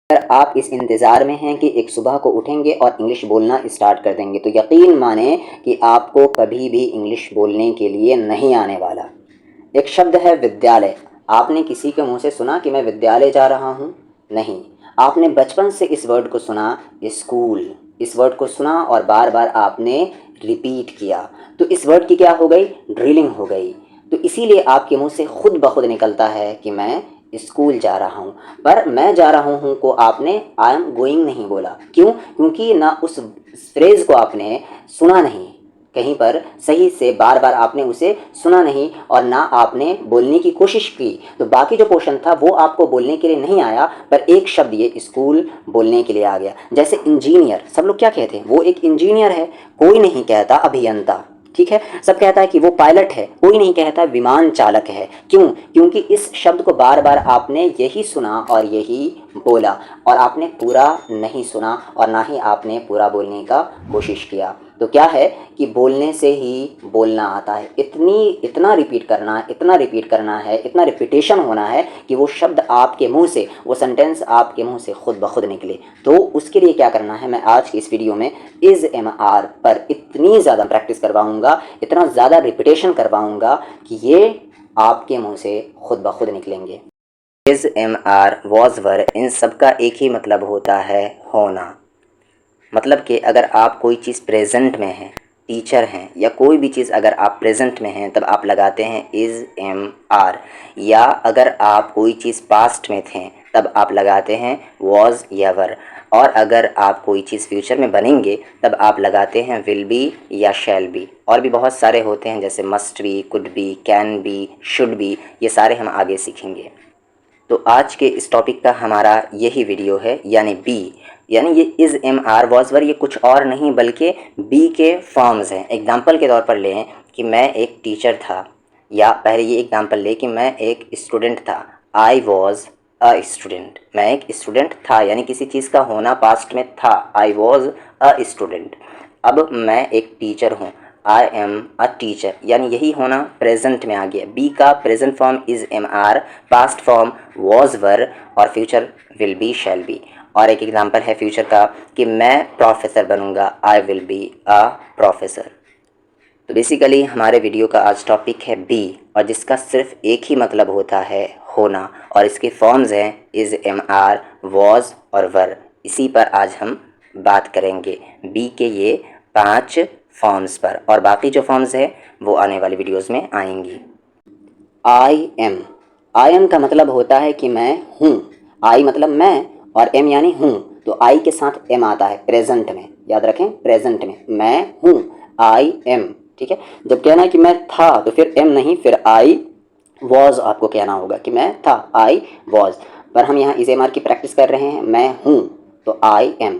अगर आप इस इंतज़ार में हैं कि एक सुबह को उठेंगे और इंग्लिश बोलना स्टार्ट कर देंगे तो यकीन माने कि आपको कभी भी इंग्लिश बोलने के लिए नहीं आने वाला। एक शब्द है विद्यालय। आपने किसी के मुंह से सुना कि मैं विद्यालय जा रहा हूँ? नहीं। आपने बचपन से इस वर्ड को सुना, स्कूल। इस वर्ड को सुना और बार बार आपने रिपीट किया, तो इस वर्ड की क्या हो गई? ड्रिलिंग हो गई। तो इसीलिए आपके मुंह से खुद ब खुद निकलता है कि मैं स्कूल जा रहा हूँ। पर मैं जा रहा हूँ को आपने आई एम गोइंग नहीं बोला। क्यों? क्योंकि ना उस फ्रेज़ को आपने सुना नहीं, कहीं पर सही से बार बार आपने उसे सुना नहीं और ना आपने बोलने की कोशिश की। तो बाकी जो पोर्शन था वो आपको बोलने के लिए नहीं आया, पर एक शब्द ये स्कूल बोलने के लिए आ गया। जैसे इंजीनियर, सब लोग क्या कहते हैं? वो एक इंजीनियर है। कोई नहीं कहता अभियंता, ठीक है? सब कहता है कि वो पायलट है, कोई नहीं कहता विमान चालक है। क्यों? क्योंकि इस शब्द को बार बार आपने यही सुना और यही बोला, और आपने पूरा नहीं सुना और ना ही आपने पूरा बोलने का कोशिश किया। तो क्या है कि बोलने से ही बोलना आता है। इतना रिपीट करना, इतना रिपीट करना है, इतना रिपीटेशन होना है कि वो शब्द आपके मुंह से, वो सेंटेंस आपके मुंह से खुद ब खुद निकले। तो उसके लिए क्या करना है, मैं आज की इस वीडियो में इज़ एम आर पर इतनी ज़्यादा प्रैक्टिस करवाऊँगा, इतना ज़्यादा रिपीटेशन करवाऊँगा कि ये आपके मुंह से खुद ब खुद निकलेंगे। Is am are was were, इन सब का एक ही मतलब होता है होना। मतलब कि अगर आप कोई चीज़ प्रेजेंट में हैं, टीचर हैं या कोई भी चीज़ अगर आप प्रेजेंट में हैं तब आप लगाते हैं इज़ एम आर, या अगर आप कोई चीज़ पास्ट में थे तब आप लगाते हैं वॉज या वर, और अगर आप कोई चीज़ फ्यूचर में बनेंगे तब आप लगाते हैं विल बी या शैल बी। और भी बहुत सारे होते हैं जैसे must be, could be, can be, should be, ये सारे हम आगे सीखेंगे। तो आज के इस टॉपिक का हमारा यही वीडियो है, यानी बी, यानी ये is am are was were, ये कुछ और नहीं बल्कि बी के फॉर्म्स हैं। एग्जाम्पल के तौर पर लें कि मैं एक टीचर था, या पहले ये एग्जाम्पल ले कि मैं एक स्टूडेंट था। आई वॉज अ स्टूडेंट, मैं एक स्टूडेंट था, यानी किसी चीज़ का होना पास्ट में था। I was a student. अब मैं एक टीचर हूँ, आई एम अ टीचर, यानी यही होना प्रेजेंट में आ गया। बी का present form is am are, past form was were, और future will be shall be. और एक एग्जांपल है फ्यूचर का कि मैं प्रोफेसर बनूंगा, आई विल बी अ प्रोफेसर। तो बेसिकली हमारे वीडियो का आज टॉपिक है बी, और जिसका सिर्फ एक ही मतलब होता है होना, और इसके फॉर्म्स हैं इज़ एम आर, वॉज और वर। इसी पर आज हम बात करेंगे, बी के ये 5 फॉर्म्स पर, और बाकी जो फॉर्म्स है वो आने वाली वीडियोस में आएंगी। आई एम का मतलब होता है कि मैं हूँ। आई मतलब मैं और एम यानी हूँ, तो आई के साथ एम आता है प्रेजेंट में। याद रखें, प्रेजेंट में मैं हूँ, आई एम, ठीक है? जब कहना है कि मैं था तो फिर एम नहीं, फिर आई वॉज आपको कहना होगा कि मैं था, आई वॉज। पर हम यहाँ इस एम आर की प्रैक्टिस कर रहे हैं, मैं हूँ तो आई एम।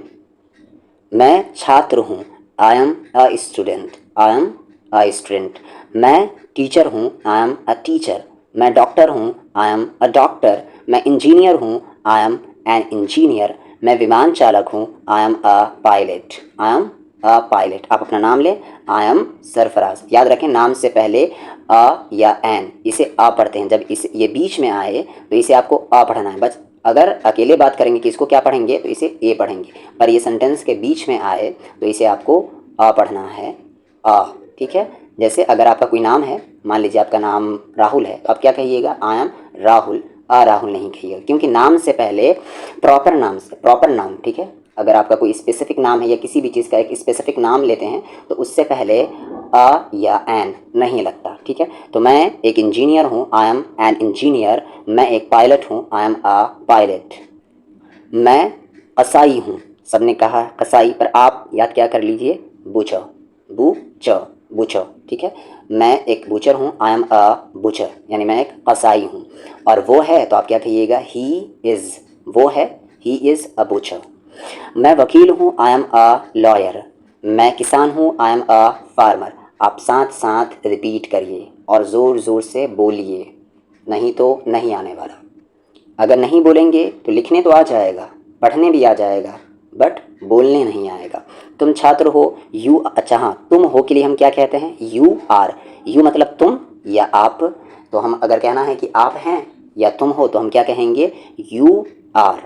मैं छात्र हूँ, I am a student, I am a student. मैं टीचर हूँ, आई एम अ टीचर। मैं डॉक्टर हूँ, आई एम अ डॉक्टर। मैं इंजीनियर हूँ, आई एम एन इंजीनियर। मैं विमान चालक हूँ, I am a pilot, I am a pilot. आप अपना नाम लें, आई एम सरफराज। याद रखें, नाम से पहले अ या एन, इसे आ पढ़ते हैं। जब इस ये बीच में आए तो इसे आपको आ पढ़ना है बस। अगर अकेले बात करेंगे कि इसको क्या पढ़ेंगे तो इसे ए पढ़ेंगे, पर ये सेंटेंस के बीच में आए तो इसे आपको आ पढ़ना है, आ, ठीक है? जैसे अगर आपका कोई नाम है, मान लीजिए आपका नाम राहुल है, तो आप क्या कहिएगा? आई एम राहुल, आ राहुल नहीं कहिएगा, क्योंकि नाम से पहले प्रॉपर नाम से, प्रॉपर नाम, ठीक है? अगर आपका कोई स्पेसिफिक नाम है या किसी भी चीज़ का एक स्पेसिफिक नाम लेते हैं तो उससे पहले आ या एन नहीं लगता, ठीक है? तो मैं एक इंजीनियर हूँ, आई एम एन इंजीनियर। मैं एक पायलट हूँ, आई एम अ पायलट। मैं कसाई हूँ, सबने कहा कसाई, पर आप याद क्या कर लीजिए? बूचर, बूचर, ठीक है? मैं एक बूचर हूँ, आई एम अ बूचर, यानी मैं एक कसाई हूँ। और वो है तो आप क्या कहिएगा? ही इज़, वो है, ही इज़ अ बूचर। मैं वकील हूँ, आई एम अ लॉयर। मैं किसान हूँ, आई एम अ फार्मर। आप साथ साथ रिपीट करिए और ज़ोर ज़ोर से बोलिए, नहीं तो नहीं आने वाला। अगर नहीं बोलेंगे तो लिखने तो आ जाएगा, पढ़ने भी आ जाएगा, बट बोलने नहीं आएगा। तुम छात्र हो, यू, अच्छा हाँ, तुम हो के लिए हम क्या कहते हैं? You are. यू मतलब तुम या आप, तो हम अगर कहना है कि आप हैं या तुम हो तो हम क्या कहेंगे? You are.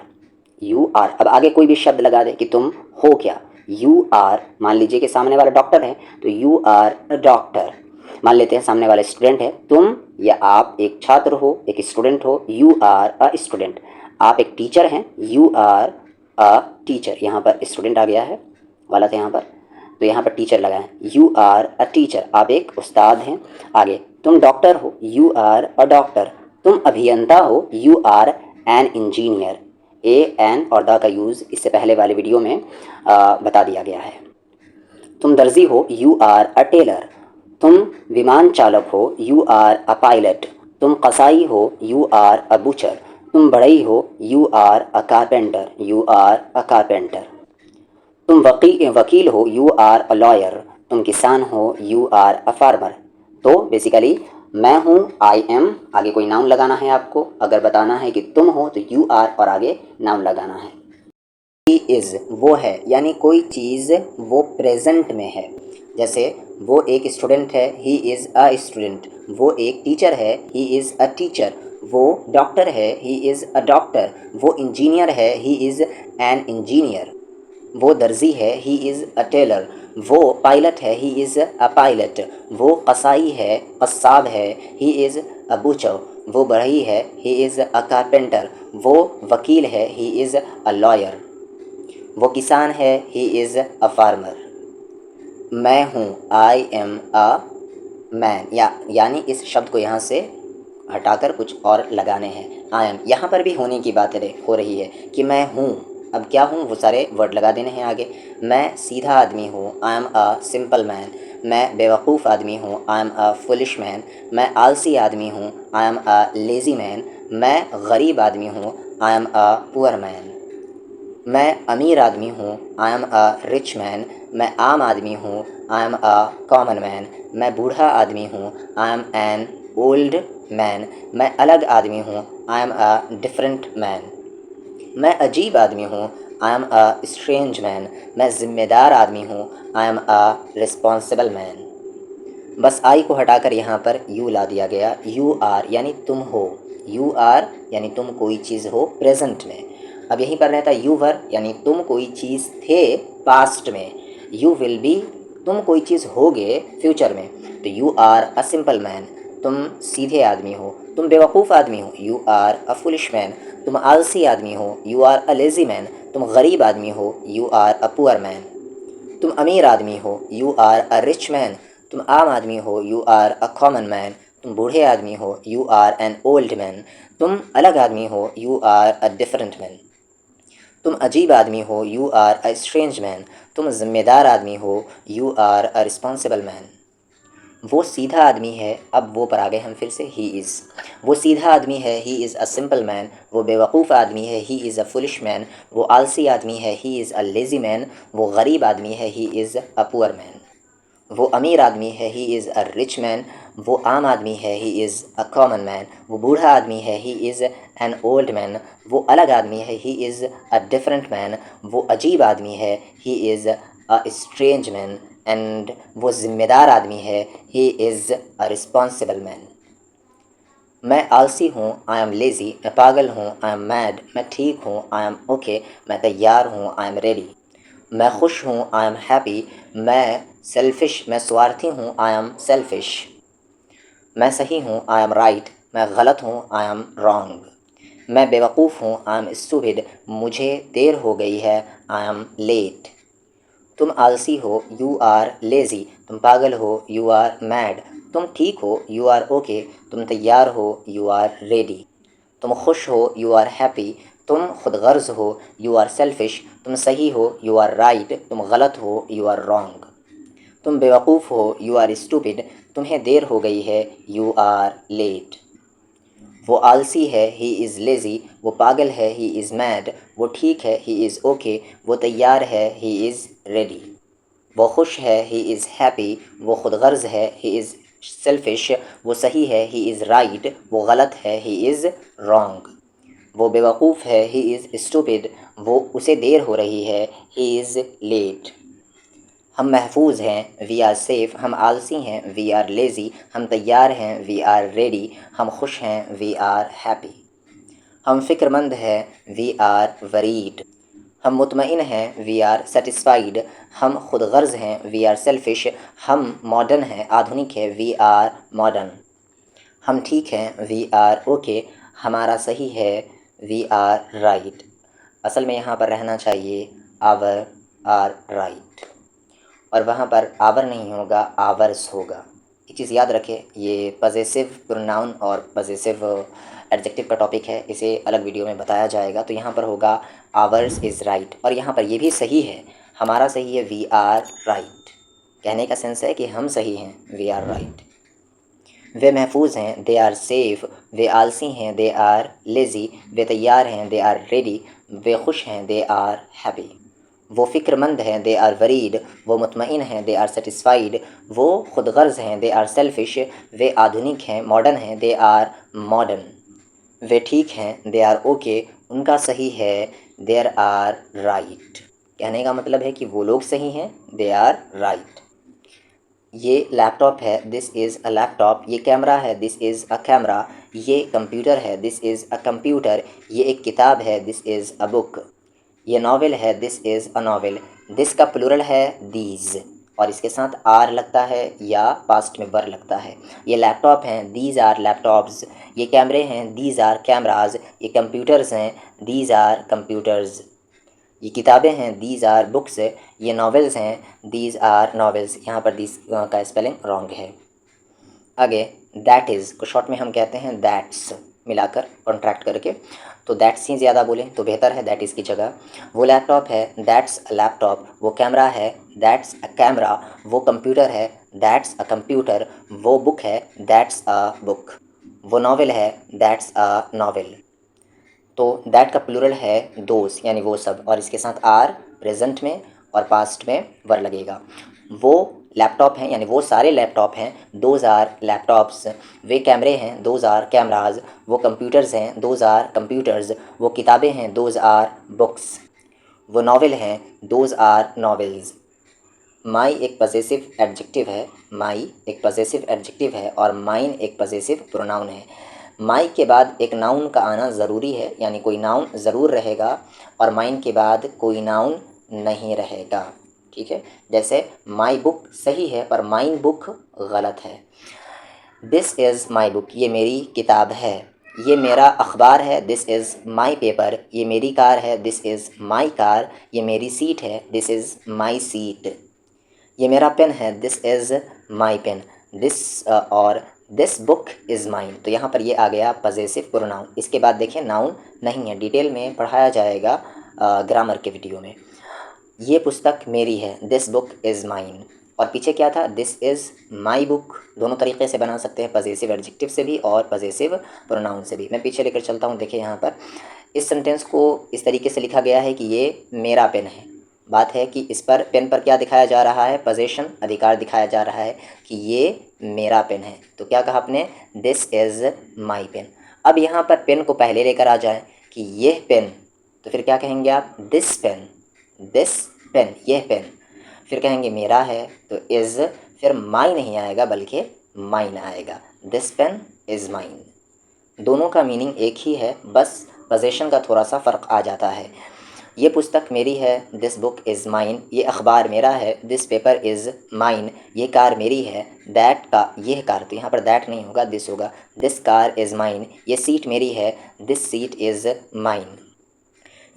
You are. अब आगे कोई भी शब्द लगा दे कि तुम हो क्या। यू आर, मान लीजिए कि सामने वाला डॉक्टर है तो यू आर अ डॉक्टर। मान लेते हैं सामने वाला स्टूडेंट है, तुम या आप एक छात्र हो, एक स्टूडेंट हो, यू आर अ स्टूडेंट। आप एक टीचर हैं, यू आर अ टीचर। यहाँ पर स्टूडेंट आ गया है, गलत है यहाँ पर, तो यहाँ पर टीचर लगा है, यू आर अ टीचर। आप एक उस्ताद हैं। आगे तुम डॉक्टर हो, यू आर अ डॉक्टर। तुम अभियंता हो, you are an engineer. A an और द का यूज़ इससे पहले वाले वीडियो में बता दिया गया है। तुम दर्जी हो, यू आर अ टेलर। तुम विमान चालक हो, यू आर अ पायलट। तुम कसाई हो, यू आर अ बुचर। तुम बढ़ई हो, you are a carpenter, you are a carpenter. तुम वकील हो, यू आर अ लॉयर। तुम किसान हो, यू आर अ फार्मर। तो बेसिकली मैं हूँ, आई एम, आगे कोई नाउन लगाना है आपको। अगर बताना है कि तुम हो तो यू आर और आगे नाउन लगाना है। ही इज़ वो है, यानी कोई चीज़ वो प्रेजेंट में है। जैसे वो एक स्टूडेंट है, ही इज़ अ स्टूडेंट। वो एक टीचर है, ही इज़ अ टीचर। वो डॉक्टर है, ही इज़ अ डॉक्टर। वो इंजीनियर है, ही इज़ एन इंजीनियर। वो दर्जी है, ही इज़ अ टेलर। वो पायलट है, ही इज़ अ पायलट। वो कसाई है, कस्साब है, ही इज़ अ बूचर। वो बढ़ई है, ही इज़ अ कारपेंटर। वो वकील है, ही इज़ अ लॉयर। वो किसान है, ही इज़ अ फार्मर। मैं हूँ, आई एम अ मैन, यानी इस शब्द को यहाँ से हटाकर कुछ और लगाने हैं। आई एम, यहाँ पर भी होने की बात हो रही है कि मैं हूँ। अब क्या हूँ, वो सारे वर्ड लगा देने हैं आगे। मैं सीधा आदमी हूँ, I am a simple man. मैं बेवकूफ़ आदमी हूँ, I am a foolish man. मैं आलसी आदमी हूँ, I am a lazy man. मैं गरीब आदमी हूँ, I am a poor man. मैं अमीर आदमी हूँ, I am a rich man. मैं आम आदमी हूँ, I am a common man. मैं बूढ़ा आदमी हूँ, I M N old man. मैं अलग आदमी हूँ, I am a different man. मैं अजीब आदमी हूँ, I am a strange man. मैं ज़िम्मेदार आदमी हूँ, I am a responsible man. बस आई को हटाकर यहाँ पर यू ला दिया गया। यू आर यानी तुम हो, यू आर यानी तुम कोई चीज़ हो प्रेजेंट में। अब यहीं पर रहता यू वर, यानी तुम कोई चीज़ थे पास्ट में। यू विल बी, तुम कोई चीज़ होगे फ्यूचर में। तो you are a simple man, तुम सीधे आदमी हो। तुम बेवकूफ़ आदमी हो, you are a foolish man. तुम आलसी आदमी हो, you are a lazy man. तुम गरीब आदमी हो, you are a poor man. तुम अमीर आदमी हो, you are a rich man. तुम आम आदमी हो, you are a common man. तुम बूढ़े आदमी हो, you are an old man. तुम अलग आदमी हो, you are a different man. तुम अजीब आदमी हो, you are a strange man. तुम ज़िम्मेदार आदमी हो, you are a responsible man. वो सीधा आदमी है, अब वो पर आ गए हम फिर से, ही इज़। वो सीधा आदमी है, he is a simple man. वो बेवकूफ़ आदमी है, he is a foolish man. वो आलसी आदमी है, he is a lazy man. वो गरीब आदमी है, he is a poor man. वो अमीर आदमी है, he is a rich man. वो आम आदमी है, he is a common man. वो बूढ़ा आदमी है, he is an old man. वो अलग आदमी है, he is a different man. वो अजीब आदमी है, he is a strange man. And वो ज़िम्मेदार आदमी है, he is a responsible man. मैं आलसी हूँ, आई एम लेज़ी। मैं पागल हूँ, आई एम मैड। मैं ठीक हूँ, आई एम ओके। मैं तैयार हूँ, आई एम रेडी। मैं खुश हूँ, आई एम हैप्पी। मैं सेल्फिश, मैं स्वार्थी हूँ, आई एम सेल्फिश। मैं सही हूँ, आई एम राइट। मैं गलत हूँ, आई एम रॉन्ग। मैं बेवकूफ़ हूँ, आई एम स्टूपिड। मुझे देर हो गई है, आई एम लेट। तुम आलसी हो, यू आर लेज़ी। तुम पागल हो, यू आर मैड। तुम ठीक हो, यू आर ओके। तुम तैयार हो, यू आर रेडी। तुम खुश हो, यू आर हैप्पी। तुम खुद गर्ज हो, यू आर सेल्फिश। तुम सही हो, यू आर राइट। तुम गलत हो, यू आर रॉन्ग। तुम बेवकूफ़ हो, यू आर स्टूपिड। तुम्हें देर हो गई है, यू आर लेट। वो आलसी है, ही इज़ लेज़ी। वो पागल है, ही इज़ मैड। वो ठीक है, ही इज़ ओके। वो तैयार है, ही इज़ रेडी। वो खुश है, ही इज़ हैप्पी। वो खुद गर्ज है, ही इज़ सेल्फिश। वो सही है, ही इज़ राइट। वो गलत है, ही इज़ रॉन्ग। वो बेवकूफ़ है, ही इज़ स्टूपिड। वो उसे देर हो रही है, ही इज़ लेट। हम महफूज हैं, वी आर सेफ़। हम आलसी हैं, वी आर लेज़ी। हम तैयार हैं, वी आर रेडी। हम खुश हैं, वी आर हैप्पी। हम फ़िक्रमंद हैं, वी आर वरीड। हम मुतमईन हैं, वी आर सेटिस्फाइड। हम खुद गर्ज़ हैं, वी आर सेल्फिश। हम मॉडर्न हैं, आधुनिक है, वी आर मॉडर्न। हम ठीक हैं, वी आर ओके। हमारा सही है, वी आर राइट। असल में यहाँ पर रहना चाहिए आवर आर राइट, और वहाँ पर आवर नहीं होगा, आवर्स होगा। एक चीज़ याद रखें, ये पजेसिव प्रोनाउन और पजेसिव एडजेक्टिव का टॉपिक है, इसे अलग वीडियो में बताया जाएगा। तो यहाँ पर होगा आवर्स इज़ राइट, और यहाँ पर ये भी सही है, हमारा सही है, वी आर राइट। कहने का सेंस है कि हम सही हैं, वी आर राइट। वे महफूज हैं, दे आर सेफ़। वे आलसी हैं, दे आर लेज़ी। वे तैयार हैं, दे आर रेडी। वे खुश हैं, दे आर हैप्पी। वो फ़िक्रमंद हैं, दे आर वरीड। वो मुतमईन हैं, दे आर सेटिस्फाइड। वो खुद गर्ज़ हैं, दे आर सेल्फिश। वे आधुनिक हैं, मॉडर्न हैं, दे आर मॉडर्न। वे ठीक हैं, दे आर ओके। उनका सही है, देयर आर राइट। कहने का मतलब है कि वो लोग सही हैं, दे आर राइट। ये लैपटॉप है, दिस इज़ अ लैपटॉप। ये कैमरा है, दिस इज़ अ कैमरा। ये कंप्यूटर है, दिस इज़ अ कंप्यूटर। ये एक किताब है, दिस इज़ अ बुक। ये नावल है, this is a novel. This का प्लूरल है दीज, और इसके साथ आर लगता है या पास्ट में वर लगता है। ये लैपटॉप हैं, दीज आर लैपटॉप्स। ये कैमरे हैं, दीज आर कैमराज। ये कंप्यूटर्स हैं, दीज आर कंप्यूटर्स। ये किताबें हैं, दीज आर बुक्स। ये नॉवेल्स हैं, दीज आर नॉवेल्स। यहाँ पर दीज का स्पेलिंग रॉन्ग है। आगे दैट इज़ को शॉर्ट में हम कहते हैं दैट्स, मिलाकर कॉन्ट्रैक्ट करके। तो दैट्स ही ज़्यादा बोलें तो बेहतर है दैट इज़ की जगह। वो लैपटॉप है, दैट्स अ लैपटॉप। वो कैमरा है, दैट्स अ कैमरा। वो कंप्यूटर है, दैट्स अ कंप्यूटर। वो बुक है, दैट्स अ बुक। वो नावल है, दैट्स अ नावल। तो दैट का प्लूरल है दोस, यानी वो सब, और इसके साथ आर प्रेजेंट में और पास्ट में वर लगेगा। वो लैपटॉप हैं, यानी वो सारे लैपटॉप हैं, दोज आर लैपटॉप्स। वे कैमरे हैं, दोज आर कैमराज। वो कंप्यूटर्स हैं, दोज आर कंप्यूटर्स। वो किताबें हैं, दोज आर बुक्स। वो नावल हैं, दोज आर नावल्स। माई एक पजेसिव एडजेक्टिव है, माई एक पजेसिव एडजेक्टिव है, और माइन एक पजेसिव प्रोनाउन है। माई के बाद एक नाउन का आना ज़रूरी है, यानी कोई नाउन ज़रूर रहेगा, और माइन के बाद कोई नाउन नहीं रहेगा। ठीक है, जैसे माई बुक सही है पर माइन बुक गलत है। दिस इज़ माई बुक, ये मेरी किताब है। ये मेरा अखबार है, दिस इज़ माई पेपर। ये मेरी कार है, दिस इज़ माई कार। ये मेरी सीट है, दिस इज़ माई सीट। ये मेरा पेन है, this is my pen. This और दिस बुक इज़ माइन। तो यहाँ पर ये आ गया पजेसिव प्रोनाउन। इसके बाद देखिए नाउन नहीं है, डिटेल में पढ़ाया जाएगा ग्रामर के वीडियो में। ये पुस्तक मेरी है, दिस बुक इज़ माइन। और पीछे क्या था, दिस इज़ माई बुक। दोनों तरीके से बना सकते हैं, पजेसिव एडजेक्टिव से भी और पजेसिव प्रोनाउन से भी। मैं पीछे लेकर चलता हूँ। देखिए यहाँ पर इस सेंटेंस को इस तरीके से लिखा गया है कि ये मेरा पेन है। बात है कि इस पर पेन पर क्या दिखाया जा रहा है, पोजेशन, अधिकार दिखाया जा रहा है कि ये मेरा पेन है। तो क्या कहा आपने, दिस इज़ माई पेन। अब यहाँ पर पेन को पहले लेकर आ जाएं कि यह पेन, तो फिर क्या कहेंगे आप, दिस पेन, दिस पेन, यह पेन। फिर कहेंगे मेरा है तो इज़, फिर माई नहीं आएगा बल्कि माइन आएगा, दिस पेन इज़ माइन। दोनों का मीनिंग एक ही है, बस पोजेशन का थोड़ा सा फ़र्क आ जाता है। ये पुस्तक मेरी है, दिस बुक इज़ माइन। ये अखबार मेरा है, दिस पेपर इज़ माइन। ये कार मेरी है, दैट का, यह कार, तो यहाँ पर दैट नहीं होगा, दिस होगा, दिस कार इज़ माइन। ये सीट मेरी है, दिस सीट इज़ माइन।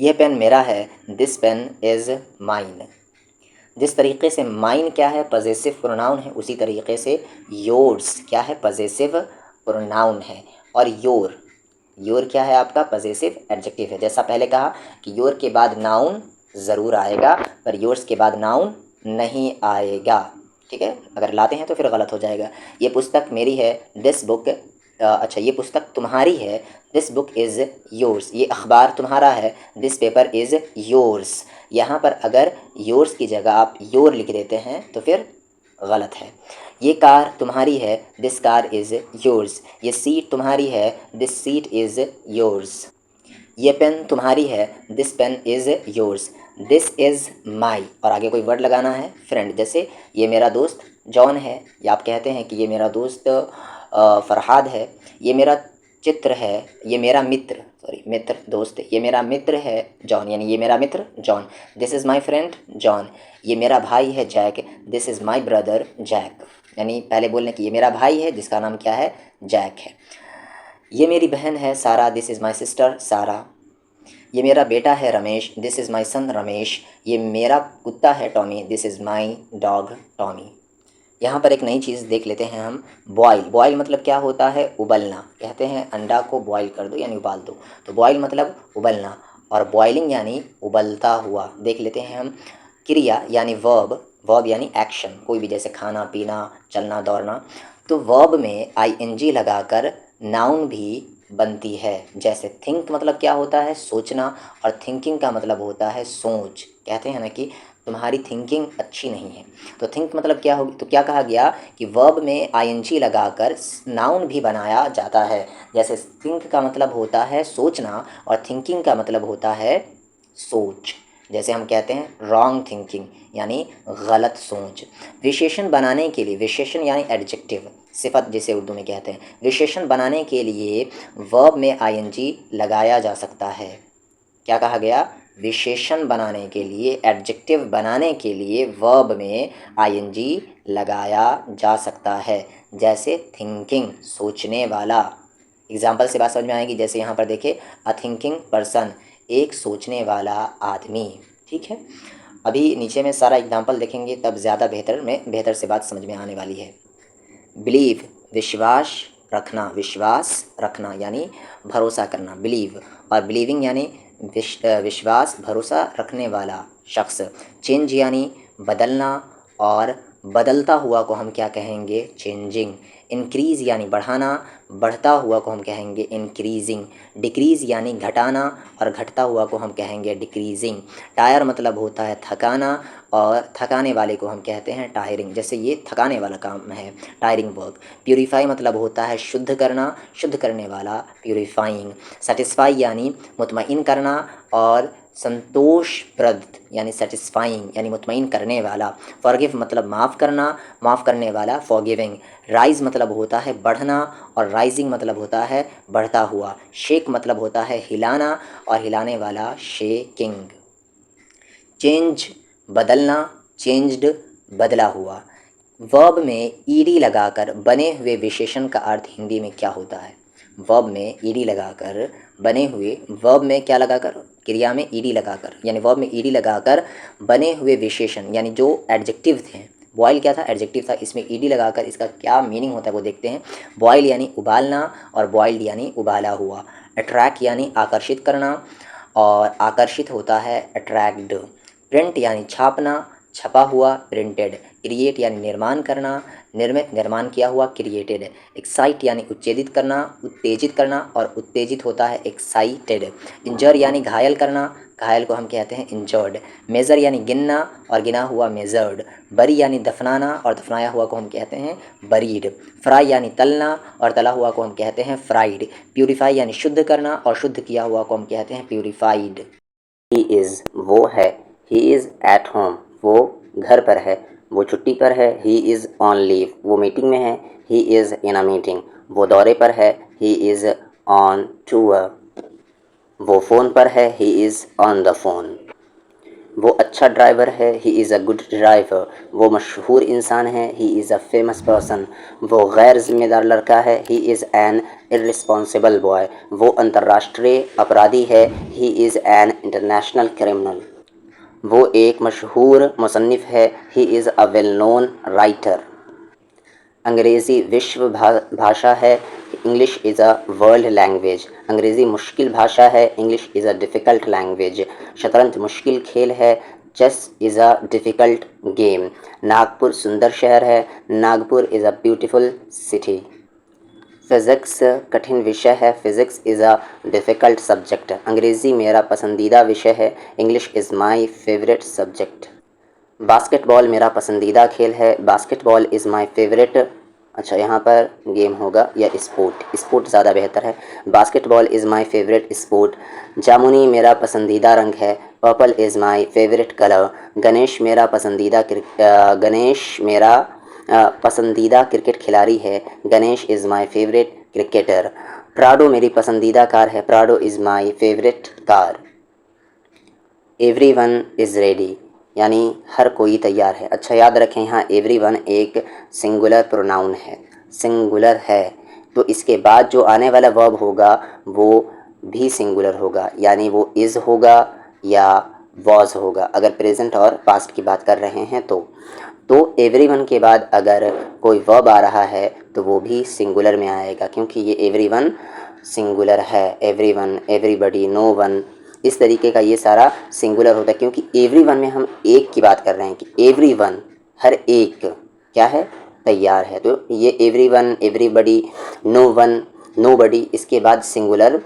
ये पेन मेरा है, दिस पेन इज़ माइन। जिस तरीके से माइन क्या है, पजेसिव प्रोनाउन है, उसी तरीके से योर्स क्या है, पजेसिव प्रोनाउन है। और योर क्या है आपका, पजेसिव एडजेक्टिव है। जैसा पहले कहा कि योर के बाद नाउन ज़रूर आएगा, पर योर्स के बाद नाउन नहीं आएगा। ठीक है, अगर लाते हैं तो फिर गलत हो जाएगा। ये पुस्तक मेरी है, दिस बुक, अच्छा ये पुस्तक तुम्हारी है, दिस बुक इज़ योर्स। ये अखबार तुम्हारा है, दिस पेपर इज़ योर्स। यहाँ पर अगर योर्स की जगह आप योर लिख देते हैं तो फिर गलत है। ये कार तुम्हारी है, दिस कार इज़ योर्स। ये सीट तुम्हारी है, दिस सीट इज़ योर्स। ये पेन तुम्हारी है, this pen is yours. This is my, और आगे कोई वर्ड लगाना है, फ्रेंड। जैसे ये मेरा दोस्त जॉन है, या आप कहते हैं कि ये मेरा दोस्त फ़रहाद है। ये मेरा चित्र है, ये मेरा मित्र, सॉरी मित्र दोस्त, ये मेरा मित्र है जॉन, यानी ये मेरा मित्र John. This is my friend John. ये मेरा भाई है Jack, this is my brother Jack. यानी पहले बोलने की ये मेरा भाई है जिसका नाम क्या है, जैक है। ये मेरी बहन है सारा, दिस इज़ माई सिस्टर सारा। ये मेरा बेटा है रमेश, दिस इज़ माई सन रमेश। ये मेरा कुत्ता है Tommy, this is my dog Tommy. यहाँ पर एक नई चीज़ देख लेते हैं हम, बॉयल। बॉयल मतलब क्या होता है, उबलना। कहते हैं अंडा को बॉयल कर दो यानी उबाल दो, तो बॉयल मतलब उबलना, और बॉइलिंग यानी उबलता हुआ। देख लेते हैं हम, क्रिया यानी वर्ब, वर्ब यानी एक्शन, कोई भी, जैसे खाना पीना, चलना दौड़ना, तो वर्ब में आईएनजी लगाकर नाउन भी बनती है। जैसे थिंक मतलब क्या होता है, सोचना, और थिंकिंग का मतलब होता है सोच। कहते हैं ना कि तुम्हारी थिंकिंग अच्छी नहीं है, तो थिंक मतलब क्या होगी, तो क्या कहा गया कि वर्ब में आईएनजी लगाकर नाउन भी बनाया जाता है। जैसे थिंक का मतलब होता है सोचना, और थिंकिंग का मतलब होता है सोच। जैसे हम कहते हैं रॉन्ग थिंकिंग यानी गलत सोच। विशेषण बनाने के लिए, विशेषण यानी एडजेक्टिव, सिफत जिसे उर्दू में कहते हैं, विशेषण बनाने के लिए वर्ब में आईएनजी लगाया जा सकता है। क्या कहा गया, विशेषण बनाने के लिए, एडजेक्टिव बनाने के लिए वर्ब में आईएनजी लगाया जा सकता है। जैसे थिंकिंग, सोचने वाला। एग्जाम्पल से बात समझ में आएगी। जैसे यहाँ पर देखिए, अ थिंकिंग पर्सन, एक सोचने वाला आदमी। ठीक है, अभी नीचे में सारा एग्जाम्पल देखेंगे तब ज़्यादा बेहतर से बात समझ में आने वाली है। बिलीव, विश्वास रखना, विश्वास रखना यानी भरोसा करना, बिलीव। और बिलीविंग यानी विश्वास, भरोसा रखने वाला शख्स। चेंज यानी बदलना, और बदलता हुआ को हम क्या कहेंगे, चेंजिंग। इंक्रीज़ यानी बढ़ाना, बढ़ता हुआ को हम कहेंगे इंक्रीजिंग। डिक्रीज़ यानी घटाना, और घटता हुआ को हम कहेंगे डिक्रीजिंग। टायर मतलब होता है थकाना, और थकाने वाले को हम कहते हैं टायरिंग। जैसे ये थकाने वाला काम है, टायरिंग वर्क। प्यूरीफाई मतलब होता है शुद्ध करना, शुद्ध करने वाला प्यूरीफाइंग। सेटिस्फाई यानी मुतमईन करना, और संतोषप्रद यानी सेटिस्फाइंग यानी मुतमईन करने वाला। फॉरगिव मतलब माफ़ करना, माफ़ करने वाला फॉरगिविंग। राइज मतलब होता है बढ़ना, और राइजिंग मतलब होता है बढ़ता हुआ। शेक मतलब होता है हिलाना, और हिलाने वाला शेकिंग। चेंज बदलना, चेंज्ड बदला हुआ। वर्ब में ईडी लगाकर बने हुए विशेषण का अर्थ हिंदी में क्या होता है। वर्ब में ईडी लगाकर बने हुए, वर्ब में क्या लगाकर, क्रिया में ईडी लगाकर, यानी वर्ब में ईडी लगाकर बने हुए विशेषण, यानी जो एडजेक्टिव थे। बॉयल क्या था, एडजेक्टिव था, इसमें ईडी लगाकर इसका क्या मीनिंग होता है वो देखते हैं। बॉयल यानी उबालना, और बॉइल्ड यानी उबाला हुआ। अट्रैक्ट यानी आकर्षित करना, और आकर्षित होता है अट्रैक्ट। प्रिंट यानी छापना, छपा हुआ प्रिंटेड। क्रिएट यानी निर्माण करना, निर्मित, निर्माण किया हुआ क्रिएटेड। एक्साइट यानी उत्तेजित करना, उत्तेजित करना, और उत्तेजित होता है एक्साइटेड। इंजर यानी घायल करना, घायल को हम कहते हैं इंजर्ड। मेज़र यानी गिनना, और गिना हुआ मेज़र्ड। बरी यानी दफनाना, और दफनाया हुआ को हम कहते हैं बरीड। फ्राई यानी तलना, और तला हुआ को हम कहते हैं फ्राइड। प्यूरीफाई यानी शुद्ध करना, और शुद्ध किया हुआ को हम कहते हैं प्यूरीफाइड। ही इज़ वो है, ही इज़ एट होम वो घर पर है, वो छुट्टी पर है, ही इज़ ऑन लीव वो मीटिंग में है, he is in a meeting वो दौरे पर है, ही इज़ ऑन टूर वो फ़ोन पर है, he is on the phone. वो अच्छा ड्राइवर है, he is a good driver वो मशहूर इंसान है, he is a famous person. वो गैर जिम्मेदार लड़का है, he is an irresponsible boy वो अंतर्राष्ट्रीय अपराधी है, he is an international criminal. वो एक मशहूर मुसन्निफ़ है, he is a well known writer. अंग्रेज़ी विश्व भाषा है, English is a world language. अंग्रेज़ी मुश्किल भाषा है, English is a difficult language. शतरंज मुश्किल खेल है, chess is a difficult game. Nagpur सुंदर शहर है, Nagpur is a beautiful city. Physics कठिन विषय है, physics is a difficult subject. अंग्रेज़ी मेरा पसंदीदा विषय है, English is my favourite subject. Basketball मेरा पसंदीदा खेल है, बास्केटबॉल इज़ माई फेवरेट। अच्छा, यहाँ पर गेम होगा या स्पोर्ट, स्पोर्ट ज़्यादा बेहतर है। Basketball is my favourite sport. जामुनी मेरा पसंदीदा रंग है, purple is my favourite colour. Ganesh मेरा पसंदीदा क्रिकेट खिलाड़ी है, Ganesh is my favourite cricketer. Prado मेरी पसंदीदा कार है, Prado is my favourite car. Everyone is ready, यानी हर कोई तैयार है। अच्छा याद रखें, यहाँ एवरीवन एक सिंगुलर प्रोनाउन है, सिंगुलर है, तो इसके बाद जो आने वाला वर्ब होगा वो भी सिंगुलर होगा, यानी वो इज़ होगा या वॉज होगा, अगर प्रेजेंट और पास्ट की बात कर रहे हैं तो एवरीवन के बाद अगर कोई वर्ब आ रहा है तो वो भी सिंगुलर में आएगा, क्योंकि ये एवरीवन सिंगुलर है। एवरीवन, एवरीबडी, नो वन, इस तरीके का ये सारा सिंगुलर होता है, क्योंकि एवरीवन में हम एक की बात कर रहे हैं कि एवरीवन, हर एक क्या है, तैयार है। तो ये everyone, everybody, no one, nobody, इसके बाद सिंगुलर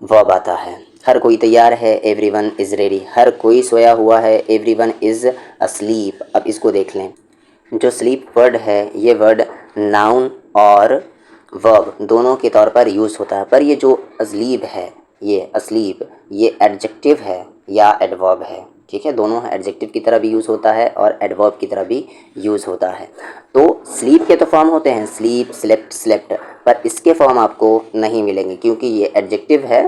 वर्ब आता है। हर कोई तैयार है, एवरीवन इज़ रेडी, हर कोई सोया हुआ है, एवरीवन इज़ अस्लीप। अब इसको देख लें, जो स्लीप वर्ड है ये वर्ड नाउन और वर्ब दोनों के तौर पर यूज़ होता है, पर ये जो अस्लीप है, ये अस्लीप, ये एडजेक्टिव है या एडवर्ब है, ठीक है, दोनों एडजेक्टिव की तरह भी यूज़ होता है और एडवर्ब की तरह भी यूज़ होता है। तो स्लीप के तो फॉर्म होते हैं, स्लीप, स्लेप्ट, स्लेप्ट, पर इसके फॉर्म आपको नहीं मिलेंगे, क्योंकि ये एडजेक्टिव है।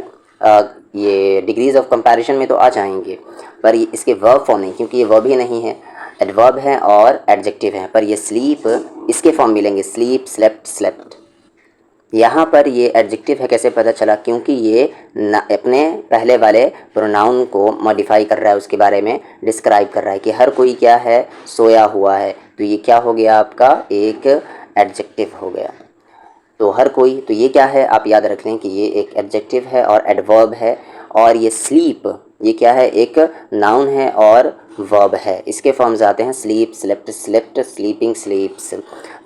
ये डिग्रीज ऑफ कंपैरिजन में तो आ जाएंगे, पर ये इसके वर्ब फॉर्म नहीं, क्योंकि ये वर्ब ही नहीं है, एडवर्ब है और एडजेक्टिव है। पर ये स्लीप, इसके फॉर्म मिलेंगे, स्लीप, स्लेप्ट, स्लेप्ट। यहाँ पर ये एडजेक्टिव है, कैसे पता चला, क्योंकि ये अपने पहले वाले प्रोनाउन को मॉडिफाई कर रहा है, उसके बारे में डिस्क्राइब कर रहा है कि हर कोई क्या है, सोया हुआ है, तो ये क्या हो गया आपका, एक एडजेक्टिव हो गया। तो हर कोई, तो ये क्या है, आप याद रख लें कि ये एक एडजेक्टिव है और एडवर्ब है, और ये स्लीप, ये क्या है, एक नाउन है और वर्ब है। इसके फॉर्म्स आते हैं स्लीप, स्लेप्ट, स्लेप्ट, स्लीपिंग, स्लीप्स,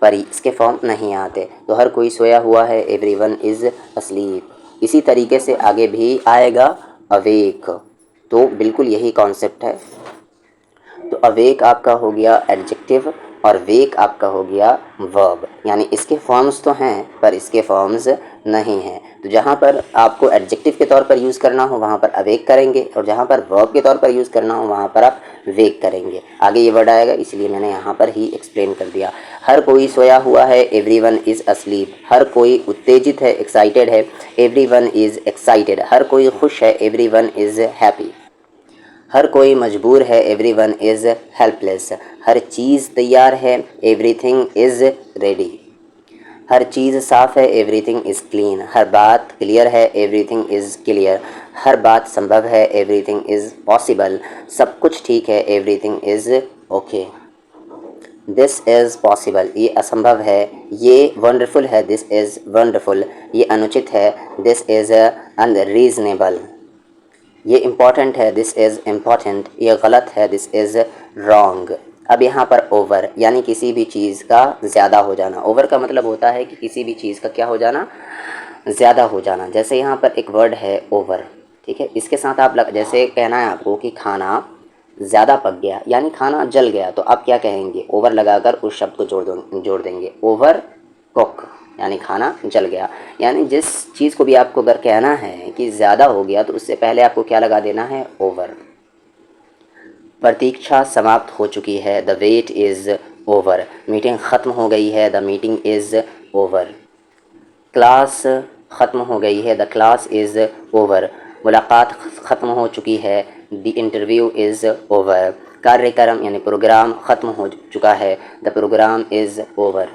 पर इसके फॉर्म नहीं आते। तो हर कोई सोया हुआ है, एवरीवन इज़ अस्लीप। इसी तरीके से आगे भी आएगा अवेक, तो बिल्कुल यही कॉन्सेप्ट है। तो अवेक आपका हो गया एडजेक्टिव और वेक आपका हो गया वर्ब, यानी इसके फॉर्म्स तो हैं पर इसके फॉर्म्स नहीं हैं। तो जहाँ पर आपको एडजेक्टिव के तौर पर यूज़ करना हो वहाँ पर अवेक करेंगे, और जहाँ पर वर्ब के तौर पर यूज़ करना हो वहाँ पर आप वेक करेंगे। आगे ये वर्ड आएगा, इसलिए मैंने यहाँ पर ही एक्सप्लेन कर दिया। हर कोई सोया हुआ है, एवरीवन इज़ अस्लीप। हर कोई उत्तेजित है, एक्साइटेड है, एवरीवन इज़ एक्साइटेड। हर कोई खुश है, एवरीवन इज़ हैप्पी। हर कोई मजबूर है, एवरीवन इज़ हेल्पलेस। हर चीज़ तैयार है, एवरीथिंग इज़ रेडी। हर चीज़ साफ़ है, एवरीथिंग इज़ क्लीन। हर बात क्लियर है, एवरीथिंग इज़ क्लियर। हर बात संभव है, एवरीथिंग इज़ पॉसिबल। सब कुछ ठीक है, everything is okay. This is possible, ये असंभव है। ये वंडरफुल है, दिस इज़ वंडरफुल। ये अनुचित है, दिस इज़ अनरीजनेबल। ये इम्पॉर्टेंट है, दिस इज़ इम्पॉर्टेंट। ये गलत है, दिस इज़ रॉन्ग। अब यहाँ पर ओवर, यानी किसी भी चीज़ का ज़्यादा हो जाना। ओवर का मतलब होता है कि किसी भी चीज़ का क्या हो जाना, ज़्यादा हो जाना। जैसे यहाँ पर एक वर्ड है ओवर, ठीक है, इसके साथ आप जैसे कहना है आपको कि खाना ज़्यादा पक गया, यानी खाना जल गया, तो आप क्या कहेंगे, ओवर लगाकर उस शब्द को जोड़ देंगे, ओवर कुक, यानी खाना जल गया। यानी जिस चीज़ को भी आपको अगर कहना है कि ज़्यादा हो गया तो उससे पहले आपको क्या लगा देना है, ओवर। प्रतीक्षा समाप्त हो चुकी है, the wait is over. Meeting ख़त्म हो गई है, the meeting is over. Class ख़त्म हो गई है, द क्लास इज़ ओवर। मुलाकात ख़त्म हो चुकी है, द इंटरव्यू इज़ ओवर। कार्यक्रम यानी प्रोग्राम ख़त्म हो चुका है, द प्रोग्राम इज़ ओवर।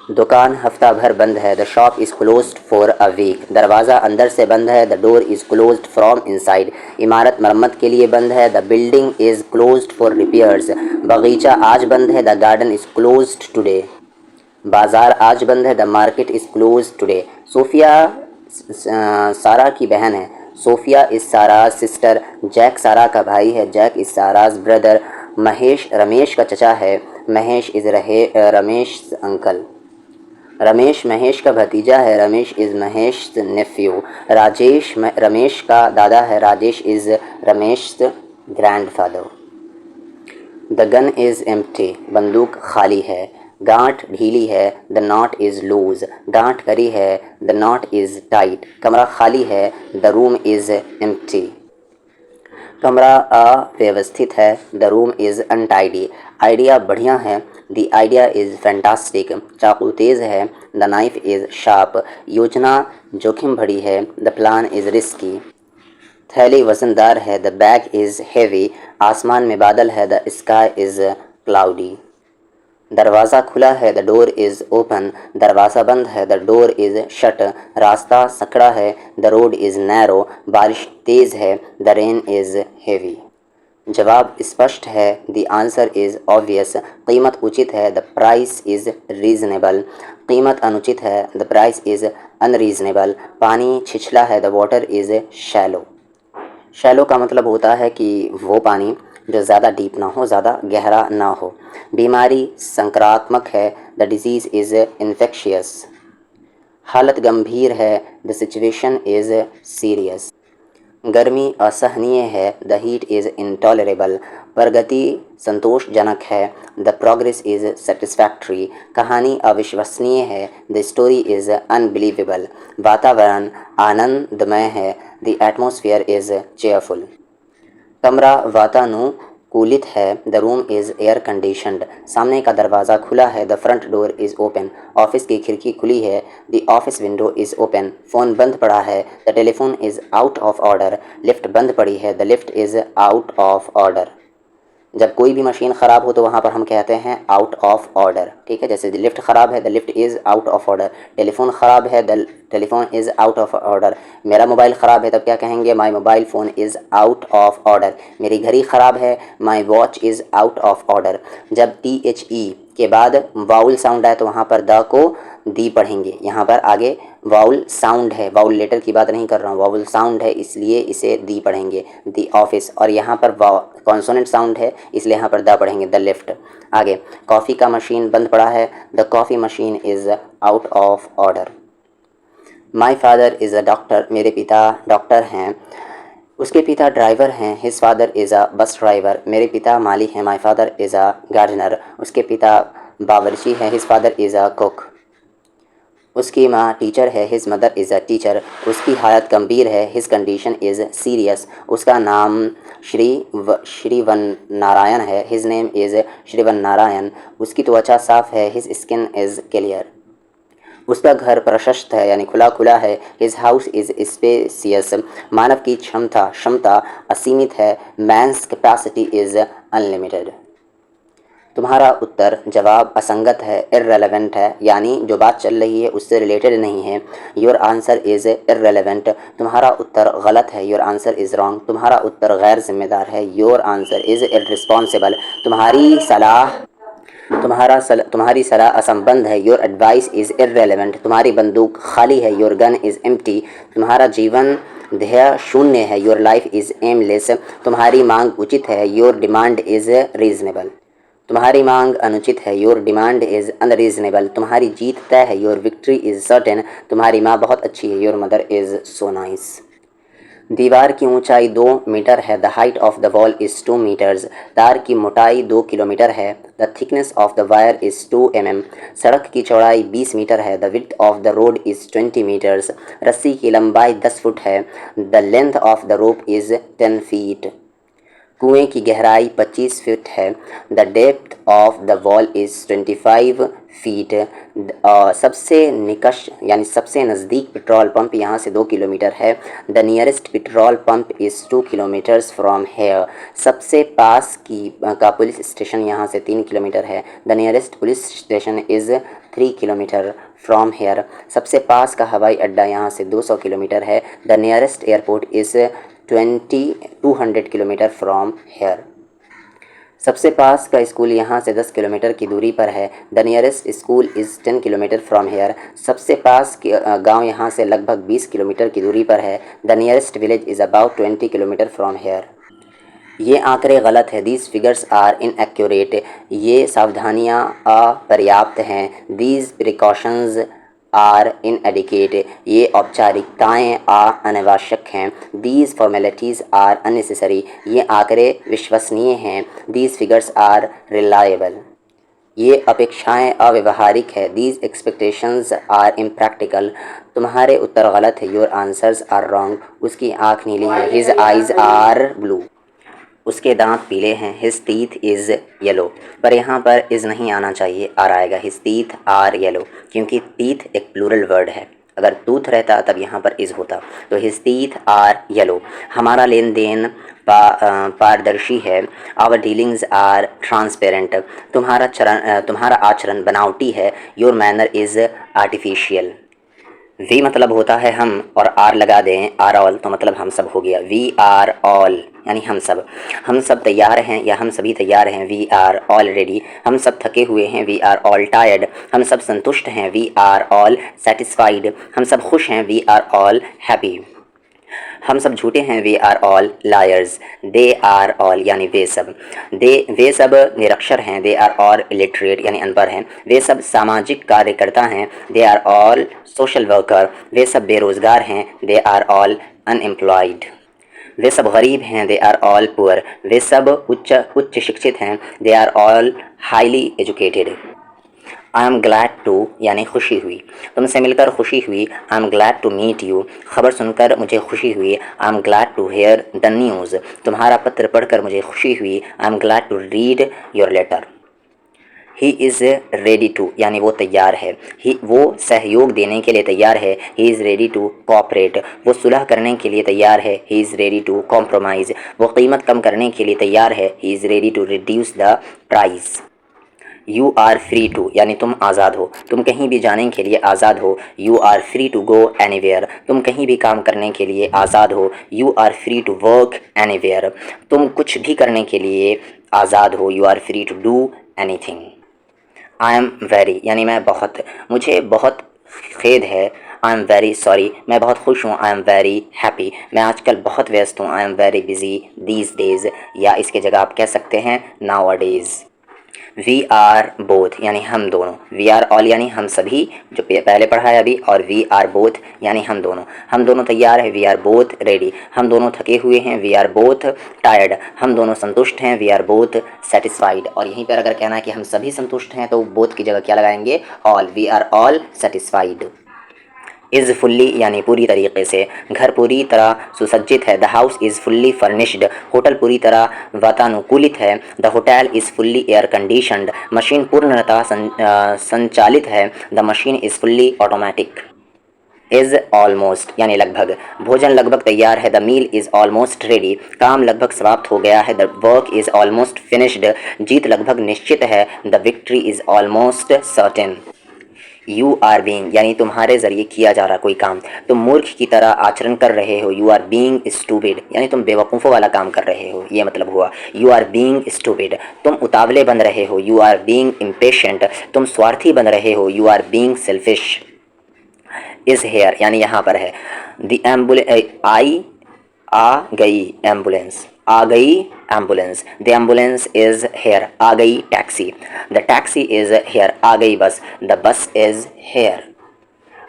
दुकान हफ्ता भर बंद है, the shop is closed for a week. दरवाज़ा अंदर से बंद है, the door is closed from inside. इमारत मरम्मत के लिए बंद है, the building is closed for repairs. बगीचा आज बंद है, the garden is closed today. बाज़ार आज बंद है, the market is closed today. Sophia Sarah की बहन है, Sophia is Sarah sister. Jack Sarah का भाई है, Jack is Sarah's brother. Mahesh Ramesh का चचा है, महेश इज़ रमेश अंकल। रमेश महेश का भतीजा है, रमेश इज़ महेश नेफ्यू। राजेश रमेश का दादा है, Rajesh is Ramesh grandfather. The gun is empty, बंदूक खाली है। गांठ ढीली है, द नॉट इज़ लूज। गांठ करी है, द नॉट इज़ टाइट। कमरा खाली है, द रूम इज़ एम्प्टी। कमरा अव्यवस्थित है, the room is untidy. Idea बढ़िया है, द आइडिया इज़ फैंटास्टिक। चाकू तेज़ है, द नाइफ इज़ शार्प। योजना जोखिम भरी है, द प्लान इज़ रिस्की। थैली वजनदार है, द बैग इज़ हेवी। आसमान में बादल है, द स्काई इज़ क्लाउडी। दरवाज़ा खुला है, द डोर इज़ ओपन। दरवाज़ा बंद है, द डोर इज़ शट। रास्ता सकड़ा है, द रोड इज़ नैरो। बारिश तेज़ है, द रेन इज़ हेवी। जवाब स्पष्ट है, द आंसर इज़ ऑब्वियस। कीमत उचित है, द प्राइस इज़ रीज़नेबल। कीमत अनुचित है, द प्राइस इज़ अनरीज़नेबल। पानी छिछला है, the water is shallow. Shallow का मतलब होता है कि वो पानी जो ज़्यादा डीप ना हो, ज़्यादा गहरा ना हो। बीमारी संक्रामक है, द डिजीज़ इज़ इन्फेक्शियस। हालत गंभीर है, द सिचुएशन इज़ सीरियस। गर्मी असहनीय है, द हीट इज़ इंटॉलरेबल। प्रगति संतोषजनक है, द प्रोग्रेस इज़ सेटिस्फैक्ट्री। कहानी अविश्वसनीय है, द स्टोरी इज़ अनबिलीवेबल। वातावरण आनंदमय है, द एटमॉस्फेयर इज़ चेयरफुल। कमरा वातानुकूलित है, the room is air conditioned. सामने का दरवाज़ा खुला है, the front door is open. Office की खिड़की खुली है, the office window is open. Phone बंद पड़ा है, the telephone is out of order. Lift बंद पड़ी है, the lift is out of order. जब कोई भी मशीन ख़राब हो तो वहाँ पर हम कहते हैं आउट ऑफ ऑर्डर, ठीक है। जैसे लिफ्ट ख़राब है, the lift is out of order. Telephone ख़राब है, the telephone is out of order. मेरा मोबाइल ख़राब है, तब क्या कहेंगे, my mobile phone is out of order. मेरी घड़ी ख़राब है, my watch is out of order. जब THE के बाद वाउल साउंड आए तो वहाँ पर द को दी पढ़ेंगे। यहाँ पर आगे वाउल साउंड है, वाउल लेटर की बात नहीं कर रहा हूँ, वाउल साउंड है, इसलिए इसे दी पढ़ेंगे, दी ऑफिस। और यहाँ पर कॉन्सोनेंट साउंड है, इसलिए यहाँ पर द पढ़ेंगे, द लिफ्ट। आगे कॉफ़ी का मशीन बंद पड़ा है, the coffee machine is out of order. My father is a doctor. मेरे पिता डॉक्टर हैं। उसके पिता ड्राइवर हैं, his father is a bus driver. मेरे पिता माली हैं, my father is a gardener. उसके पिता बावर्ची हैं, his father is a cook. उसकी माँ टीचर है, his mother is a teacher. उसकी हालत गंभीर है, हिज कंडीशन इज़ सीरियस। उसका नाम श्रीवन नारायण है, हिज नेम इज़ श्रीवन नारायण। उसकी त्वचा साफ है, हिज स्किन इज़ क्लियर। उसका घर प्रशस्त है यानी खुला खुला है, हिज हाउस इज़ स्पेसियस। मानव की क्षमता असीमित है, मैंस कैपेसिटी इज़ अनलिमिटेड। तुम्हारा उत्तर जवाब असंगत है, इर्रेलेवेंट है, यानी जो बात चल रही है उससे रिलेटेड नहीं है। Your answer is irrelevant. तुम्हारा उत्तर गलत है, योर आंसर इज़ रॉन्ग। तुम्हारा उत्तर गैर जिम्मेदार है, योर आंसर इज़ इर्रिस्पॉन्सिबल। तुम्हारी सलाह असंबद्ध है, योर एडवाइस इज़ इर्रेलेवेंट। तुम्हारी बंदूक खाली है, योर गन इज़ एम्प्टी। तुम्हारा जीवन ध्येय शून्य है, योर लाइफ इज़ एमलेस। तुम्हारी मांग उचित है, योर डिमांड इज़ रीजनेबल। तुम्हारी मांग अनुचित है, योर डिमांड इज़ अनरीजनेबल। तुम्हारी जीत तय है, योर विक्ट्री इज़ सर्टेन। तुम्हारी माँ बहुत अच्छी है, your mother is so nice. दीवार की ऊंचाई 2 मीटर है, the height of the wall is 2 metres. तार की मोटाई 2 किलोमीटर है, the thickness of the wire is 2 mm। सड़क की चौड़ाई 20 मीटर है, the width of the road is 20 metres. रस्सी की लंबाई 10 फुट है, the length of the rope is 10 feet. कुएं की गहराई 25 फीट है, the depth of the wall is 25 feet. सबसे निकट यानी सबसे नज़दीक पेट्रोल पंप यहाँ से 2 किलोमीटर है, the nearest petrol pump is 2 kilometres from here. सबसे पास का पुलिस स्टेशन यहाँ से 3 किलोमीटर है, the nearest police station is 3 kilometre from here. सबसे पास का हवाई अड्डा यहाँ से 200 किलोमीटर है, the nearest airport is 200 kilometre from here. सबसे पास का स्कूल यहाँ से 10 किलोमीटर की दूरी पर है, the nearest school is 10 kilometre from here. सबसे पास गांव यहाँ से लगभग 20 किलोमीटर की दूरी पर है, the nearest village is about 20 kilometre from here. ये आंकड़े गलत है, दीज फिगर्स आर इनएक्यूरेट। ये सावधानियाँ अपर्याप्त हैं, दीज प्रिकॉशंस आर इनएडिकेट। ये औपचारिकताएँ अनावश्यक हैं, दीज फॉर्मेलिटीज़ आर अननेसेसरी। ये आंकड़े विश्वसनीय हैं, दीज फिगर्स आर रिलायबल। ये अपेक्षाएं अव्यवहारिक है, दीज एक्सपेक्टेशंस आर इम्प्रैक्टिकल। तुम्हारे उत्तर गलत है, योर आंसर्स आर रॉन्ग। उसकी आँख नीली है, हिज आइज़ आर ब्लू। उसके दांत पीले हैं। हिज टीथ इज़ येलो, पर यहाँ पर इज़ नहीं आना चाहिए, आर आएगा। हिज टीथ आर येलो, क्योंकि टीथ एक प्लूरल वर्ड है, अगर टूथ रहता तब यहाँ पर इज़ होता। तो हिज टीथ आर येलो, हमारा लेन देन पारदर्शी है। आवर डीलिंग्स आर ट्रांसपेरेंट, तुम्हारा आचरण बनावटी है। Your manner is artificial. We मतलब होता है हम, और आर लगा दें, आर ऑल, तो मतलब हम सब हो गया। वी आर ऑल यानी हम सब तैयार हैं या हम सभी तैयार हैं। वी आर ऑल रेडी, हम सब थके हुए हैं। वी आर ऑल टायर्ड, हम सब संतुष्ट हैं। वी आर ऑल सेटिस्फाइड, हम सब खुश हैं। वी आर ऑल हैप्पी, हम सब झूठे हैं। We are all liars. They are all यानी वे सब, वे सब निरक्षर हैं। दे आर ऑल इलिटरेट यानी अनपढ़ हैं। वे सब सामाजिक कार्यकर्ता हैं। They are all social worker, वे सब बेरोजगार हैं। दे आर ऑल अनएम्प्लॉयड, वे सब गरीब हैं। दे आर ऑल पुअर, वे सब उच्च शिक्षित हैं। They are all highly educated. I am glad to यानी खुशी हुई, तुमसे मिलकर खुशी हुई। I am glad to meet you, खबर सुनकर मुझे खुशी हुई। I am glad to hear the news, तुम्हारा पत्र पढ़कर मुझे खुशी हुई। I am glad to read your letter. He is ready to यानी वो तैयार है। वो सहयोग देने के लिए तैयार है। He is ready to cooperate, वो सुलह करने के लिए तैयार है। He is ready to compromise, वो कीमत कम करने के लिए तैयार है। He is ready to reduce the price. You are free to यानी तुम आज़ाद हो, तुम कहीं भी जाने के लिए आज़ाद हो। You are free to go anywhere, तुम कहीं भी काम करने के लिए आज़ाद हो। You are free to work anywhere, तुम कुछ भी करने के लिए आज़ाद हो। You are free to do anything. I am very यानी मैं बहुत, मुझे बहुत खेद है। आई एम वेरी सॉरी, मैं बहुत खुश हूँ। आई एम वेरी हैप्पी, मैं आजकल बहुत व्यस्त हूँ। I am very busy these days, या इसके जगह आप कह सकते हैं nowadays. We are both यानी हम दोनों। वी आर ऑल यानी हम सभी, जो पहले पढ़ा है अभी, और वी आर बोथ यानी हम दोनों तैयार है। वी आर बोथ रेडी, हम दोनों थके हुए हैं। वी आर बोथ टायर्ड, हम दोनों संतुष्ट हैं। वी आर बोथ सेटिस्फाइड, और यहीं पर अगर कहना है कि हम सभी संतुष्ट हैं तो बोथ की जगह क्या लगाएंगे, all. We are all satisfied. Is fully यानी पूरी तरीके से, घर पूरी तरह सुसज्जित है। The house is fully furnished, hotel पूरी तरह वातानुकूलित है। The hotel is fully air conditioned, machine पूर्णतः संचालित है। The machine is fully automatic. Is almost यानी लगभग, भोजन लगभग तैयार है। The meal is almost ready, काम लगभग समाप्त हो गया है। The work is almost finished, जीत लगभग निश्चित है। The victory is almost certain. You are being यानी तुम्हारे ज़रिए किया जा रहा कोई काम, तुम मूर्ख की तरह आचरण कर रहे हो। यू आर बीइंग स्टूपिड यानी तुम बेवकूफ़ों वाला काम कर रहे हो, ये मतलब हुआ। यू आर बीइंग स्टूपिड, तुम उतावले बन रहे हो। यू आर बीइंग इम्पेशेंट, तुम स्वार्थी बन रहे हो। You are being selfish. Is here यानी यहाँ पर है। द एम्बुलेंस आ गई, एम्बुलेंस आ गई, ambulance. The ambulance is here, आ गई taxi. The taxi is here, आ गई bus. The bus is here.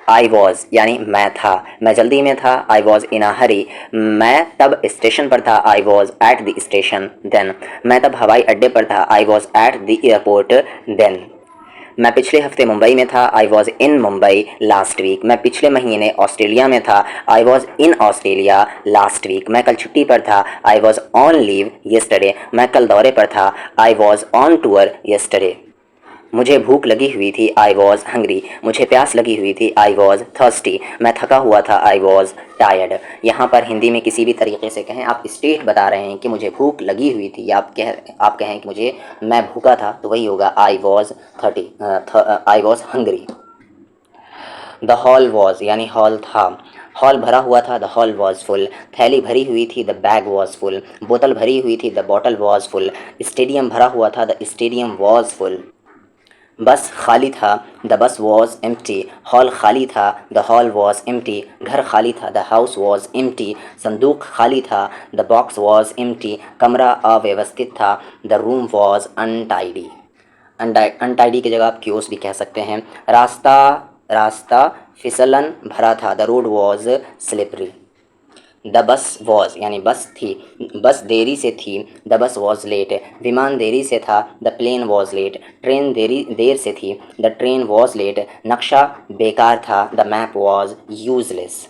I was यानी मैं था, मैं जल्दी में था। आई वॉज इन अ हरी, मैं तब स्टेशन पर था। I was at the station then, मैं तब हवाई अड्डे पर था। I was at the airport then. मैं पिछले हफ्ते मुंबई में था। I was in Mumbai last week, मैं पिछले महीने ऑस्ट्रेलिया में था। I was in Australia last week, मैं कल छुट्टी पर था। I was on leave yesterday, मैं कल दौरे पर था। I was on tour yesterday. मुझे भूख लगी हुई थी। आई वॉज हंग्री, मुझे प्यास लगी हुई थी। आई वॉज थर्स्टी, मैं थका हुआ था। I was tired. यहाँ पर हिंदी में किसी भी तरीके से कहें, आप स्टेट बता रहे हैं कि मुझे भूख लगी हुई थी, या आप कहें कि मुझे मैं भूखा था, तो वही होगा I was I was hungry. The hall was यानी हॉल था, हॉल भरा हुआ था। द हॉल वॉज फुल, थैली भरी हुई थी। द बैग वॉज फुल, बोतल भरी हुई थी। The bottle was full, stadium भरा हुआ था। The stadium was full. बस खाली था। The bus was empty, hall खाली था। द हॉल वॉज एम्प्टी, घर खाली था। द हाउस वॉज एम्प्टी, संदूक खाली था। द बॉक्स वॉज एम्प्टी, कमरा अव्यवस्थित था। The room was untidy, untidy की जगह आप क्योस भी कह सकते हैं। रास्ता फिसलन भरा था। The road was slippery. The bus was यानी बस थी, बस देरी से थी। द बस वॉज लेट, विमान देरी से था। The plane was late, train देर से थी। द ट्रेन वॉज लेट, नक्शा बेकार था। The map was useless.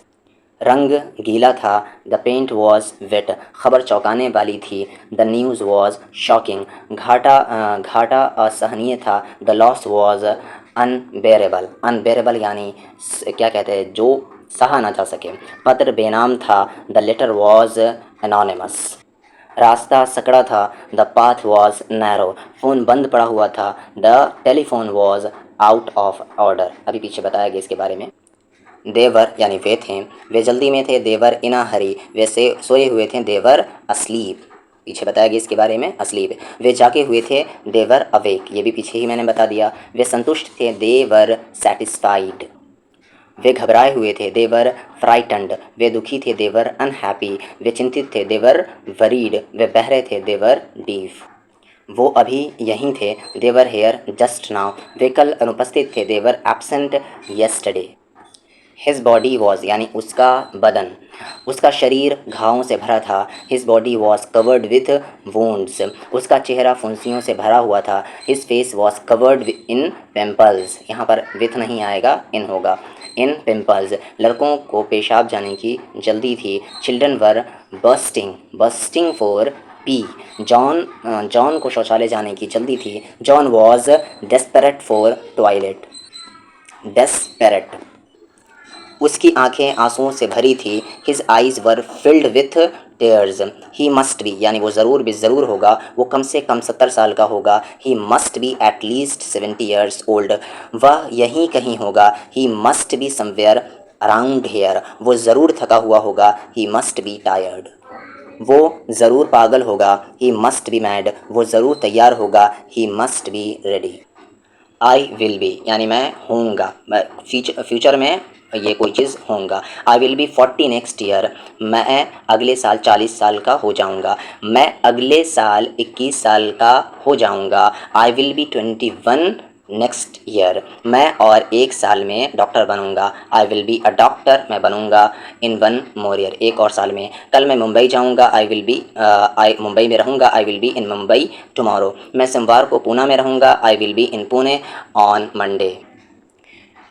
रंग गीला था, द पेंट वॉज वेट, खबर चौंकाने वाली थी, द न्यूज़ वॉज शॉकिंग, घाटा असहनीय था, the loss was unbearable, unbearable यानी क्या कहते हैं, जो सहा ना जा सके। पत्र बेनाम था, द लेटर वॉज एनोनिमस, रास्ता सकड़ा था, the path was narrow, phone बंद पड़ा हुआ था, the telephone was out of order, अभी पीछे बताया गया इसके बारे में। देवर यानी वे थे, वे जल्दी में थे, देवर इन अ हरी, वे से सोए हुए थे, देवर अस्लीप, पीछे बताया गया इसके बारे में, अस्लीप। वे जागे हुए थे, देवर अवेक, ये भी पीछे ही मैंने बता दिया। वे संतुष्ट थे, देवर सेटिस्फाइड। वे घबराए हुए थे, देवर फ्राइटन्ड, वे दुखी थे, देवर अनहैप्पी, वे चिंतित थे, देवर वरीड, वे बहरे थे, देवर डीफ। वो अभी यहीं थे, देवर हेयर जस्ट नाउ, वे कल अनुपस्थित थे, they were absent yesterday. His body was यानी उसका बदन, उसका शरीर घावों से भरा था, his body was covered with wounds, उसका चेहरा फुंसियों से भरा हुआ था, his face was covered in pimples, यहाँ पर विथ नहीं आएगा, इन होगा, इन पिम्पल्स। लड़कों को पेशाब जाने की जल्दी थी, children were bursting for pee, John को शौचालय जाने की जल्दी थी, John was desperate for toilet, desperate. उसकी आंखें आंसुओं से भरी थी, his eyes were filled with tears, he must be यानी वो ज़रूर होगा, वो कम से कम 70 साल का होगा, ही must B at least 70 years old, वह यहीं कहीं होगा, ही must be somewhere around hair, वो ज़रूर थका हुआ होगा, ही मस्ट बी टायर्ड, वो ज़रूर पागल होगा, ही मस्ट बी मैड, वो ज़रूर तैयार होगा, ही must be ready. I will B यानी मैं होऊंगा, मैं फ्यूचर में ये कोई चीज़ होऊंगा। आई विल बी 40 नेक्स्ट ईयर, मैं अगले साल 40 साल का हो जाऊंगा, मैं अगले साल 21 साल का हो जाऊंगा। आई विल बी 21 नेक्स्ट ईयर, मैं और एक साल में डॉक्टर बनूंगा। आई विल बी अ डॉक्टर, मैं बनूंगा इन 1 मोर ईयर, एक और साल में। कल मैं मुंबई जाऊंगा, आई विल बी मुंबई में रहूंगा, आई will be in Mumbai tomorrow. मैं सोमवार को पूना में रहूंगा, आई will be in Pune on Monday.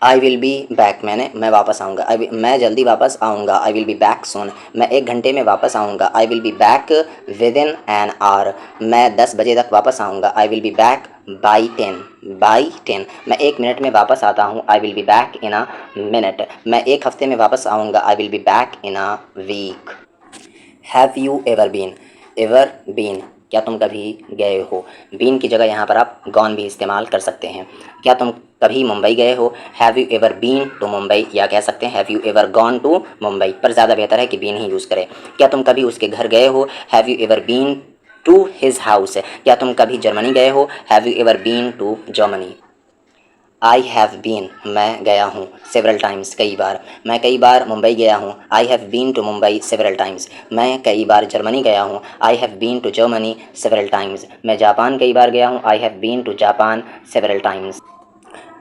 I will be back मैं वापस आऊँगा, मैं जल्दी वापस आऊँगा, I will be back soon, मैं 1 घंटे में वापस आऊँगा, I will be back with in an hour, मैं 10 बजे तक वापस आऊँगा, I will be back by 10, मैं 1 मिनट में वापस आता हूँ, I will be back in a minute, मैं 1 हफ्ते में वापस आऊँगा, I will be back in a week. Have you ever been क्या तुम कभी गए हो, बीन की जगह यहाँ पर आप गॉन भी इस्तेमाल कर सकते हैं। क्या तुम कभी मुंबई गए हो, have you ever been to Mumbai, या कह सकते हैं have you ever gone to Mumbai, पर ज़्यादा बेहतर है कि बीन ही यूज़ करें। क्या तुम कभी उसके घर गए हो, have you ever been to his house, क्या तुम कभी जर्मनी गए हो, have you ever been to Germany. I have been मैं गया हूँ, सेवरल टाइम्स कई बार, मैं कई बार मुंबई गया हूँ, I have been to Mumbai several times, मैं कई बार जर्मनी गया हूँ, I have been to Germany several times, मैं जापान कई बार गया हूँ, I have been to Japan several times.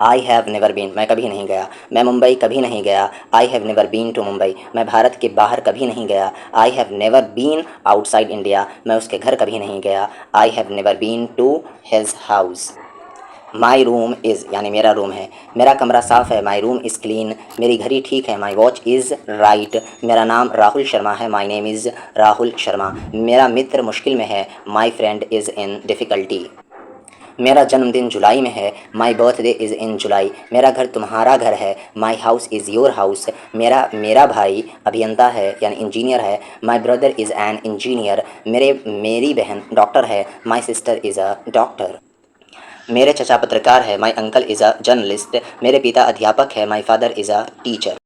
I have never been मैं कभी नहीं गया, मैं मुंबई कभी नहीं गया, I have never been to Mumbai, मैं भारत के बाहर कभी नहीं गया, I have never been outside India, मैं उसके घर कभी नहीं गया, I have never been to his house. My room is यानी मेरा रूम है, मेरा कमरा साफ़ है, माई रूम इज़ क्लीन, मेरी घड़ी ठीक है, माई वॉच इज़ राइट, मेरा नाम राहुल शर्मा है, my name is Rahul Sharma, मेरा मित्र मुश्किल में है, my friend is in difficulty, मेरा जन्मदिन जुलाई में है, माई बर्थडे इज़ इन जुलाई, मेरा घर तुम्हारा घर है, my house is your house, मेरा भाई अभियंता है यानी इंजीनियर है, my brother is an engineer, मेरी बहन डॉक्टर है, my sister is a doctor, मेरे चचा पत्रकार है, my uncle is a journalist, मेरे पिता अध्यापक है, माई फादर इज़ अ टीचर।